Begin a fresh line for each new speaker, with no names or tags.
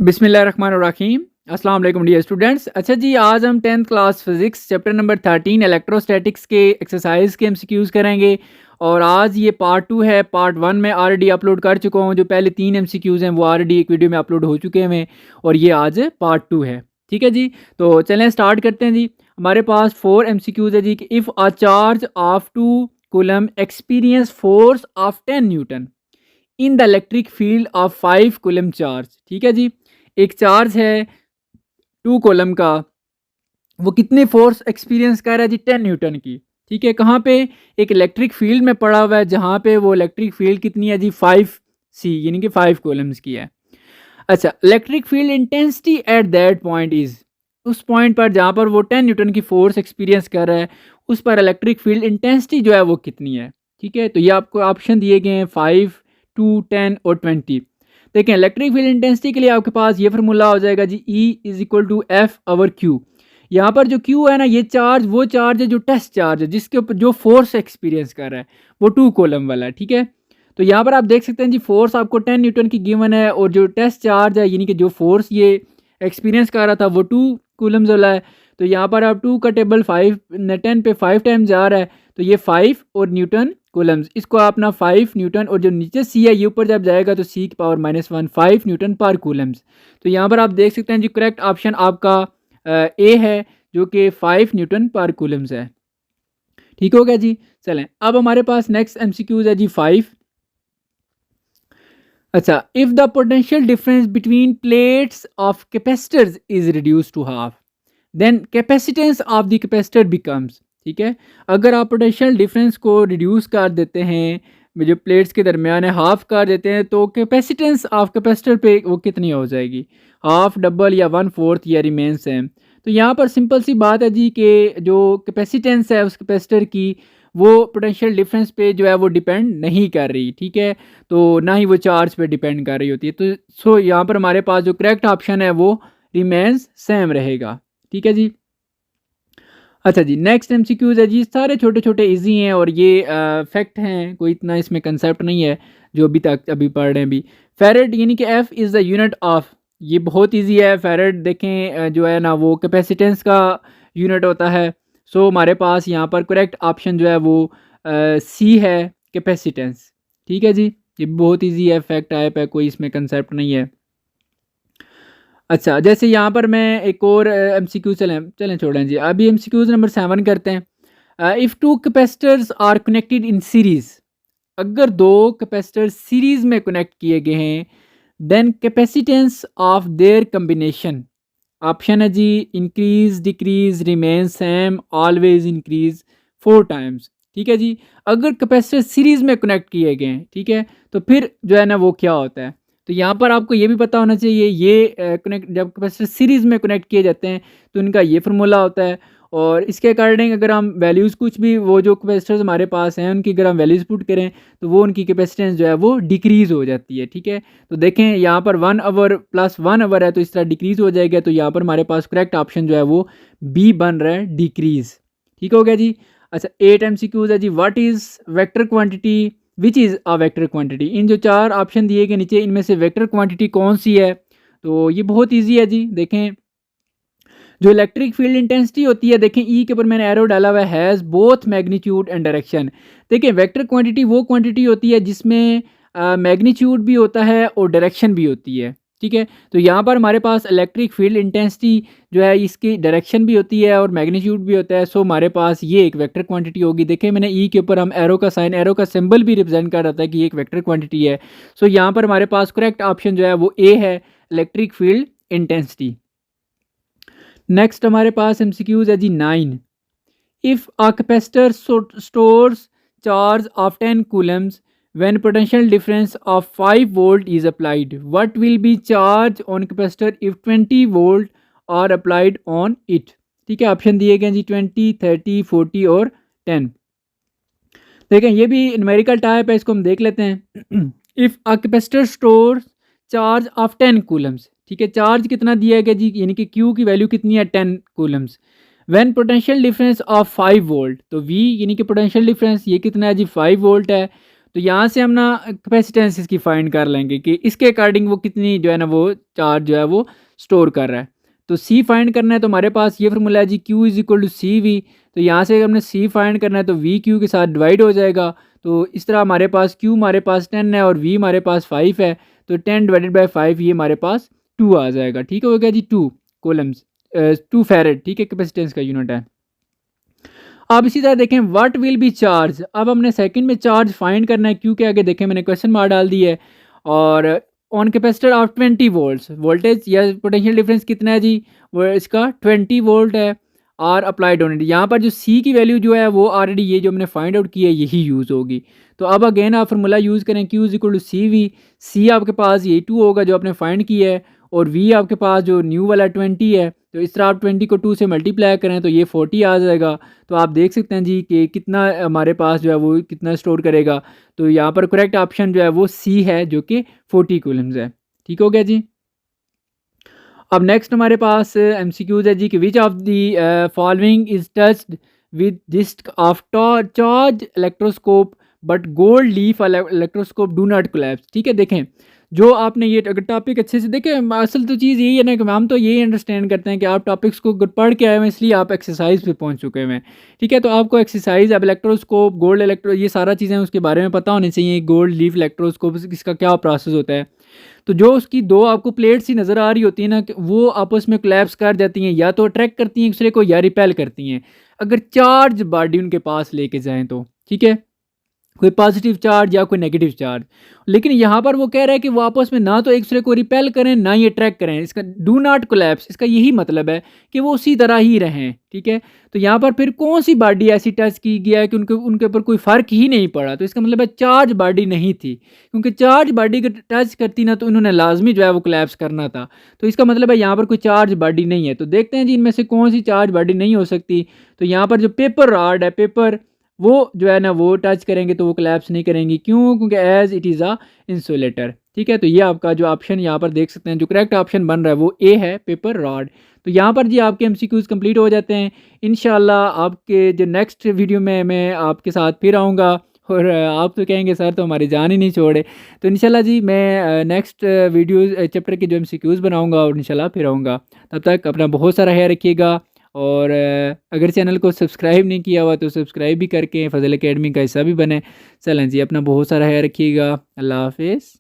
बिस्मिल्लाहिर्रहमानिर्रहीम। अस्सलाम वालेकुम डियर स्टूडेंट्स। अच्छा जी, आज हम 10th class physics chapter number 13 electrostatics के एक्सरसाइज के एमसीक्यूज़ करेंगे। और आज ये पार्ट 2 है। पार्ट 1 में ऑलरेडी अपलोड कर चुका हूँ। जो पहले 3 एमसीक्यूज़ हैं वो ऑलरेडी एक वीडियो में अपलोड हो चुके हैं और ये आज पार्ट 2 है। ठीक है जी, तो चलें स्टार्ट करते हैं जी। हमारे पास 4 एमसीक्यूज़ है जी कि if a charge of 2 coulomb experience force of 10 Newton in the electric field of 5 coulomb charge. ठीक है जी, एक चार्ज है 2 कॉलम का, वो कितनी फोर्स एक्सपीरियंस कर रहा है जी 10 न्यूटन की। ठीक है, कहाँ पे? एक इलेक्ट्रिक फील्ड में पड़ा हुआ है जहाँ पे वो इलेक्ट्रिक फील्ड कितनी है जी 5C यानी कि 5 कॉलम्स की है। अच्छा, electric field intensity at that point is, उस पॉइंट पर जहाँ पर वो 10 न्यूटन की फोर्स एक्सपीरियंस कर रहा है उस पर इलेक्ट्रिक फील्ड इंटेंसिटी जो है वो कितनी है। ठीक है, तो ये आपको ऑप्शन दिए गए हैं 5, 2, 10 और 20। देखें, इलेक्ट्रिक फील्ड इंटेंसिटी के लिए आपके पास ये फार्मूला हो जाएगा जी E = F/Q। यहाँ पर जो Q है ना, ये चार्ज वो चार्ज है जो टेस्ट चार्ज है जिसके ऊपर जो फोर्स एक्सपीरियंस कर रहा है वो 2 कॉलम वाला है। ठीक है, तो यहाँ पर आप देख सकते हैं जी फोर्स आपको 10 न्यूटन की गिवन है और जो टेस्ट चार्ज है यानी कि जो फोर्स ये एक्सपीरियंस कर रहा था वो 2 कूलम्स वाला है। तो यहाँ पर आप 2 का टेबल 5 10 पे 5 टाइम्स जा रहा है, तो ये 5 और न्यूटन कूलम्स, इसको अपना 5 न्यूटन और जो नीचे सी है ये ऊपर जब जाएगा तो सी की पावर -1 5 न्यूटन पर कूलम्स। तो यहाँ पर आप देख सकते हैं जी करेक्ट ऑप्शन आपका ए है जो कि 5 न्यूटन पर कूलम्स है। ठीक हो गया जी। चलें, अब हमारे पास नेक्स्ट एमसीक्यूज है जी 5। अच्छा, if the potential difference between plates of capacitors is reduce to half then capacitance of the capacitor becomes. ठीक है, अगर आप पोटेंशियल डिफरेंस को रिड्यूस कर देते हैं, जो प्लेट्स के दरमियान है हाफ कर देते हैं, तो कैपेसिटेंस ऑफ कैपेसिटर पे वो कितनी हो जाएगी? हाफ, डबल या 1/4 या रिमेन सेम। तो यहाँ पर सिंपल सी बात है जी कि जो कैपेसिटेंस है उस कैपेसिटर की वो पोटेंशियल डिफरेंस पे जो है वो डिपेंड नहीं कर रही। ठीक है, तो ना ही वो चार्ज पे डिपेंड कर रही होती है। तो यहाँ पर हमारे पास जो करेक्ट ऑप्शन है वो रिमेन्स सेम रहेगा। ठीक है जी। अच्छा जी, नेक्स्ट एमसीक्यूज है जी, सारे छोटे छोटे इजी हैं और ये फैक्ट हैं, कोई इतना इसमें कंसेप्ट नहीं है जो अभी पढ़ रहे हैं। अभी फेरेड यानी कि F is the unit of, ये बहुत इजी है। फेरेड देखें जो है ना वो कैपेसिटेंस का यूनिट होता है। सो हमारे पास यहाँ पर करेक्ट ऑप्शन जो है वो सी है, कैपेसिटेंस। ठीक है जी, ये बहुत इजी है, फैक्ट टाइप है, कोई इसमें कंसेप्ट नहीं है। अच्छा, जैसे यहाँ पर मैं एक और एमसीक्यू चलें चलें छोड़ें जी, अभी एमसीक्यूज नंबर 7 करते हैं। If 2 capacitors are connected in series, अगर 2 कैपेसिटर सीरीज में कनेक्ट किए गए हैं, then capacitance of their combination, option है जी increase, decrease, remain same, always increase 4 times. ठीक है जी, अगर कैपेसिटर सीरीज में कनेक्ट किए गए हैं, ठीक है, तो फिर जो है ना वो क्या होता है? तो यहाँ पर आपको ये भी पता होना चाहिए, ये कनेक्ट जब कैपेसिटर सीरीज में कनेक्ट किए जाते हैं तो इनका ये फार्मूला होता है। और इसके अकॉर्डिंग अगर हम वैल्यूज़ कुछ भी वो जो कैपेसिटर्स हमारे पास हैं उनकी अगर हम वैल्यूज़ पुट करें तो वो उनकी कैपेसिटेंस जो है वो डिक्रीज़ हो जाती है। ठीक है, तो देखें यहाँ पर 1 आवर प्लस 1 आवर है तो इस तरह डिक्रीज़ हो जाएगा। तो यहाँ पर हमारे पास करेक्ट ऑप्शन जो है वो बी बन रहा है, डिक्रीज़। ठीक हो गया जी। अच्छा, 8 MCQs है जी, what is vector quantity which is a vector quantity. इन जो 4 ऑप्शन दिए गए नीचे इनमें से वेक्टर क्वांटिटी कौन सी है? तो ये बहुत ईजी है जी। देखें, जो इलेक्ट्रिक फील्ड इंटेंसिटी होती है, देखें ई के ऊपर मैंने एरो डाला हुआ है, has both magnitude and direction. देखिए, वेक्टर क्वांटिटी वो क्वांटिटी होती है जिसमें मैग्नीट्यूड भी होता है और डायरेक्शन भी होती है। ठीक है, तो यहाँ पर हमारे पास इलेक्ट्रिक फील्ड इंटेंसिटी जो है इसकी डायरेक्शन भी होती है और मैग्नीट्यूड भी होता है। सो हमारे पास ये एक वेक्टर क्वांटिटी होगी। देखें, मैंने ई के ऊपर हम एरो का साइन, एरो का सिंबल भी रिप्रेजेंट कर रहा था कि ये एक वेक्टर क्वांटिटी है। सो यहाँ पर हमारे पास करेक्ट ऑप्शन जो है वो ए है, इलेक्ट्रिक फील्ड इंटेंसिटी। नेक्स्ट हमारे पास एमसीक्यूज है जी 9। If a capacitor stores charge of 10 Coulomb's when potential difference of 5 volt is applied, what will be charge on capacitor if 20 volt are applied on it। ठीक है, option दिए गए जी 20, 30, 40 और 10। देखें, ये भी न्यूमेरिकल टाइप है, इसको हम देख लेते हैं। If a capacitor store charge of 10 Coulomb's, ठीक है, चार्ज कितना दिया गया जी, यानी कि क्यू की वैल्यू कितनी है 10 Coulomb's. When potential difference of 5 volt, तो वी यानी कि पोटेंशियल डिफरेंस ये कितना है जी 5 वोल्ट है। तो यहाँ से हम ना कैपेसिटेंस इसकी फाइंड कर लेंगे कि इसके अकॉर्डिंग वो कितनी जो है ना वो चार्ज जो है वो स्टोर कर रहा है। तो सी फाइंड करना है तो हमारे पास ये फार्मूला है जी, Q is equal to C V. तो यहाँ से हमने सी फाइंड करना है तो वी क्यू के साथ डिवाइड हो जाएगा। तो इस तरह हमारे पास क्यू हमारे पास 10 है और वी हमारे पास 5 है, तो 10 डिवाइडेड बाई 5 ये हमारे पास 2 आ जाएगा। ठीक हो गया जी, 2 कोलम्स 2 फैरेड, ठीक है, कैपेसिटेंस का यूनिट है। अब इसी तरह देखें व्हाट विल बी चार्ज। अब हमने सेकंड में चार्ज फाइंड करना है, क्यों के आगे देखें मैंने क्वेश्चन मार्क डाल दी है। और on capacitor of 20 volts, voltage या पोटेंशियल डिफरेंस कितना है जी, वो इसका 20 वोल्ट है। आर अप्लाइड ऑन इट, यहाँ पर जो सी की वैल्यू जो है वो ऑलरेडी ये जो हमने फाइंड आउट की है यही यूज़ होगी। तो अब अगेन आप फार्मूला यूज़ करें, Q is equal to C V. C आपके पास ये 2 होगा जो आपने फाइंड किया है, और वी आपके पास जो न्यू वाला 20 है। तो इस तरह आप 20 को 2 से मल्टीप्लाई करें तो ये 40 आ जाएगा। तो आप देख सकते हैं जी कि कितना हमारे पास जो है वो कितना स्टोर करेगा। तो यहाँ पर करेक्ट ऑप्शन जो है वो सी है, जो कि 40 कूलम्स है। ठीक हो गया जी। अब नेक्स्ट हमारे पास एमसीक्यूज है जी कि which of the following is touched with disc of charge electroscope but gold leaf electroscope do not collapse. ठीक है, देखें जो आपने ये अगर टॉपिक अच्छे से देखें, असल तो चीज़ यही है ना कि हम तो यही अंडरस्टैंड करते हैं कि आप टॉपिक्स को पढ़ के आए हुए इसलिए आप एक्सरसाइज पे पहुंच चुके हैं। ठीक है, तो आपको एक्सरसाइज अब इलेक्ट्रोस्कोप गोल्ड इलेक्ट्रो ये सारा चीज़ें उसके बारे में पता होनी चाहिए। गोल्ड लीफ इलेक्ट्रोस्कोप इसका क्या प्रोसेस होता है। तो जो उसकी दो आपको प्लेट्स ही नज़र आ रही होती है ना, कि वो आपस में कोलैप्स कर जाती हैं, या तो अट्रैक्ट करती हैं एक दूसरे को या रिपेल करती हैं, अगर चार्ज बॉडी उनके पास लेके जाएं तो। ठीक है, कोई पॉजिटिव चार्ज या कोई नेगेटिव चार्ज। लेकिन यहाँ पर वो कह रहा है कि वो आपस में ना तो एक दूसरे को रिपेल करें ना ही अट्रैक्ट करें। इसका डू नॉट कोलैप्स, इसका यही मतलब है कि वो उसी तरह ही रहें। ठीक है, तो यहाँ पर फिर कौन सी बॉडी ऐसी टच की गया है कि उनके ऊपर कोई फ़र्क ही नहीं पड़ा, तो इसका मतलब है चार्ज बॉडी नहीं थी, क्योंकि चार्ज बॉडी को टच करती ना तो इन्होंने लाजमी जो है वो कोलैप्स करना था। तो इसका मतलब है यहाँ पर कोई चार्ज बॉडी नहीं है। तो देखते हैं जी इनमें से कौन सी चार्ज बॉडी नहीं हो सकती। तो यहाँ पर जो पेपर रॉड है, पेपर वो जो है ना वो टच करेंगे तो वो कोलैप्स नहीं करेंगी। क्यों? क्योंकि as it is a insulator. ठीक है, तो ये आपका जो ऑप्शन यहाँ पर देख सकते हैं, जो करेक्ट ऑप्शन बन रहा है वो ए है, पेपर रॉड। तो यहाँ पर जी आपके एमसीक्यूज कंप्लीट हो जाते हैं। इंशाल्लाह आपके जो नेक्स्ट वीडियो में मैं आपके साथ फिर आऊँगा, और आप तो कहेंगे सर तो हमारी जान ही नहीं छोड़े। तो इंशाल्लाह जी मैं नेक्स्ट वीडियो चैप्टर के जो एमसीक्यूज बनाऊँगा और इंशाल्लाह फिर आऊँगा। तब तक अपना बहुत सारा ख्याल रखिएगा, और अगर चैनल को सब्सक्राइब नहीं किया हुआ तो सब्सक्राइब भी करके फजल एकेडमी का हिस्सा भी बने। चलें जी, अपना बहुत सारा ख्याल रखिएगा। अल्लाह हाफिज़।